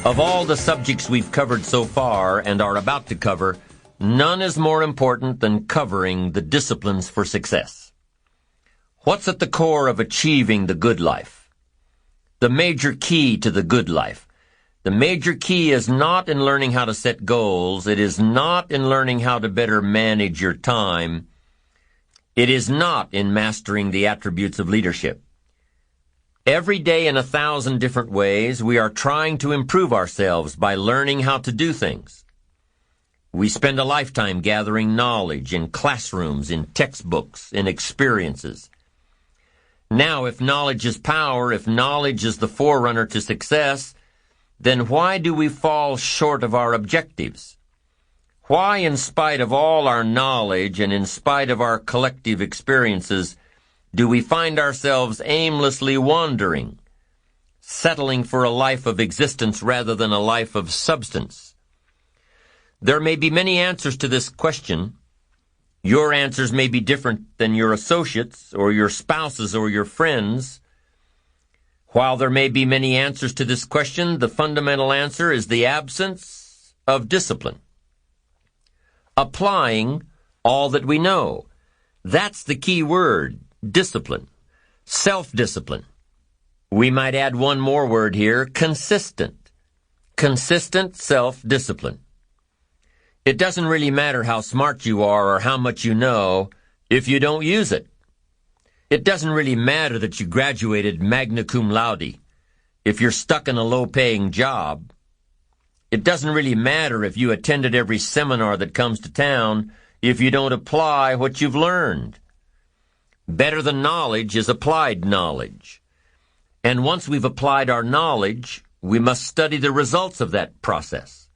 Of all the subjects we've covered so far and are about to cover, none is more important than covering the disciplines for success. What's at the core of achieving the good life? The major key to the good life. The major key is not in learning how to set goals. It is not in learning how to better manage your time. It is not in mastering the attributes of leadership. Every day in 1,000 different ways, we are trying to improve ourselves by learning how to do things. We spend a lifetime gathering knowledge in classrooms, in textbooks, in experiences. Now, if knowledge is power, if knowledge is the forerunner to success, then why do we fall short of our objectives? Why, in spite of all our knowledge and in spite of our collective experiences, do we find ourselves aimlessly wandering, settling for a life of existence rather than a life of substance? There may be many answers to this question. Your answers may be different than your associates or your spouses or your friends. While there may be many answers to this question, the fundamental answer is the absence of discipline. Applying all that we know. That's the key word. Discipline, self-discipline. We might add one more word here, consistent. Consistent self-discipline. It doesn't really matter how smart you are or how much you know if you don't use it. It doesn't really matter that you graduated magna cum laude if you're stuck in a low-paying job. It doesn't really matter if you attended every seminar that comes to town if you don't apply what you've learned. Better than knowledge is applied knowledge. And once we've applied our knowledge, we must study the results of that process.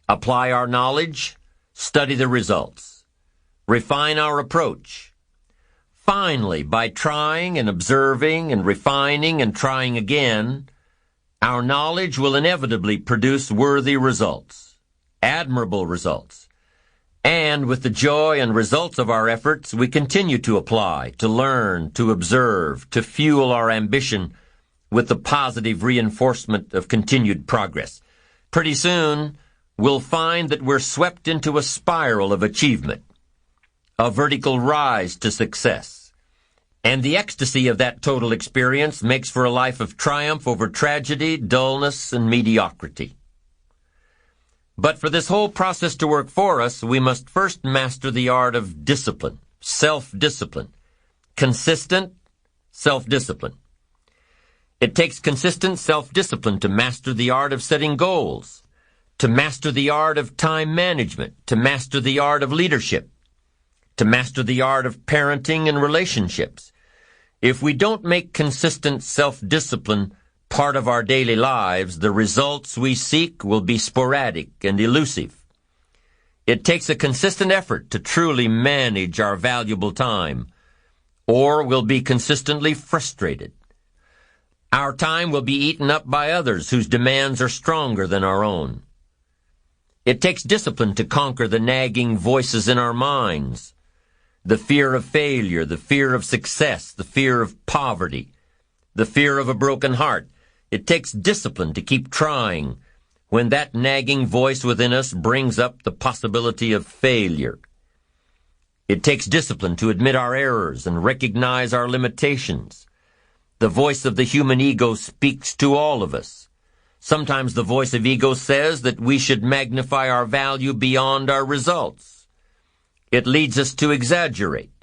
Apply our knowledge, study the results. Refine our approach. Finally, by trying and observing and refining and trying again, our knowledge will inevitably produce worthy results, admirable results. And with the joy and results of our efforts, we continue to apply, to learn, to observe, to fuel our ambition with the positive reinforcement of continued progress. Pretty soon, we'll find that we're swept into a spiral of achievement, a vertical rise to success. And the ecstasy of that total experience makes for a life of triumph over tragedy, dullness, and mediocrity. But for this whole process to work for us, we must first master the art of discipline, self-discipline, consistent self-discipline. It takes consistent self-discipline to master the art of setting goals, to master the art of time management, to master the art of leadership, to master the art of parenting and relationships. If we don't make consistent self-discipline part of our daily lives, the results we seek will be sporadic and elusive. It takes a consistent effort to truly manage our valuable time, or we'll be consistently frustrated. Our time will be eaten up by others whose demands are stronger than our own. It takes discipline to conquer the nagging voices in our minds, the fear of failure, the fear of success, the fear of poverty, the fear of a broken heart. It takes discipline to keep trying when that nagging voice within us brings up the possibility of failure. It takes discipline to admit our errors and recognize our limitations. The voice of the human ego speaks to all of us. Sometimes the voice of ego says that we should magnify our value beyond our results. It leads us to exaggerate,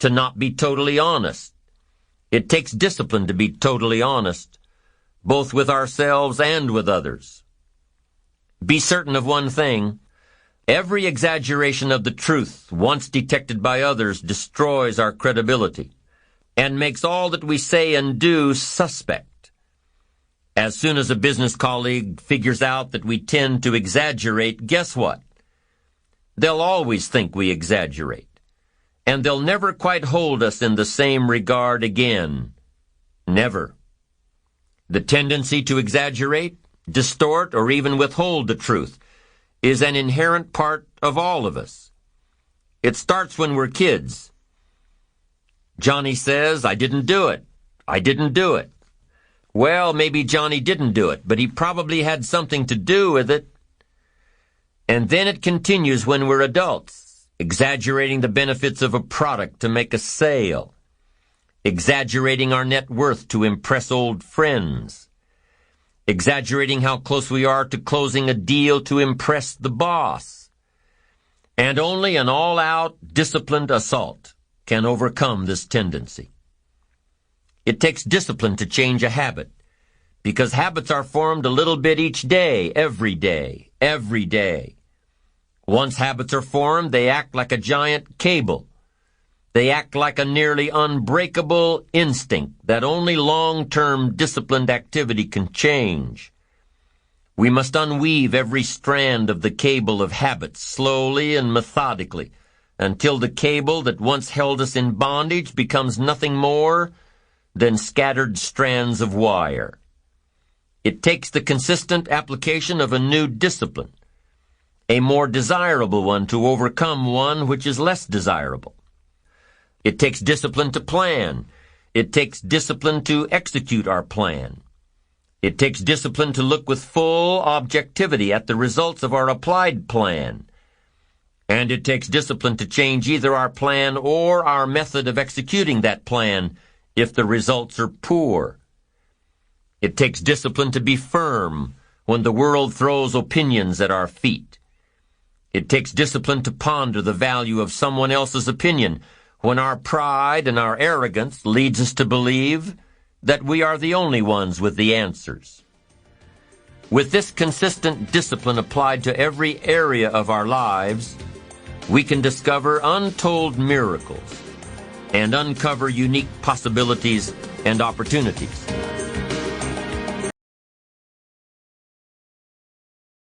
to not be totally honest. It takes discipline to be totally honest, both with ourselves and with others. Be certain of one thing. Every exaggeration of the truth, once detected by others, destroys our credibility and makes all that we say and do suspect. As soon as a business colleague figures out that we tend to exaggerate, guess what? They'll always think we exaggerate, and they'll never quite hold us in the same regard again. Never. The tendency to exaggerate, distort, or even withhold the truth is an inherent part of all of us. It starts when we're kids. Johnny says, "I didn't do it. I didn't do it." Well, maybe Johnny didn't do it, but he probably had something to do with it. And then it continues when we're adults, exaggerating the benefits of a product to make a sale, exaggerating our net worth to impress old friends, exaggerating how close we are to closing a deal to impress the boss. And only an all-out, disciplined assault can overcome this tendency. It takes discipline to change a habit, because habits are formed a little bit each day, every day, every day. Once habits are formed, they act like a giant cable. They act like a nearly unbreakable instinct that only long-term disciplined activity can change. We must unweave every strand of the cable of habits slowly and methodically until the cable that once held us in bondage becomes nothing more than scattered strands of wire. It takes the consistent application of a new discipline, a more desirable one to overcome one which is less desirable. It takes discipline to plan. It takes discipline to execute our plan. It takes discipline to look with full objectivity at the results of our applied plan. And it takes discipline to change either our plan or our method of executing that plan if the results are poor. It takes discipline to be firm when the world throws opinions at our feet. It takes discipline to ponder the value of someone else's opinion when our pride and our arrogance leads us to believe that we are the only ones with the answers. With this consistent discipline applied to every area of our lives, we can discover untold miracles and uncover unique possibilities and opportunities.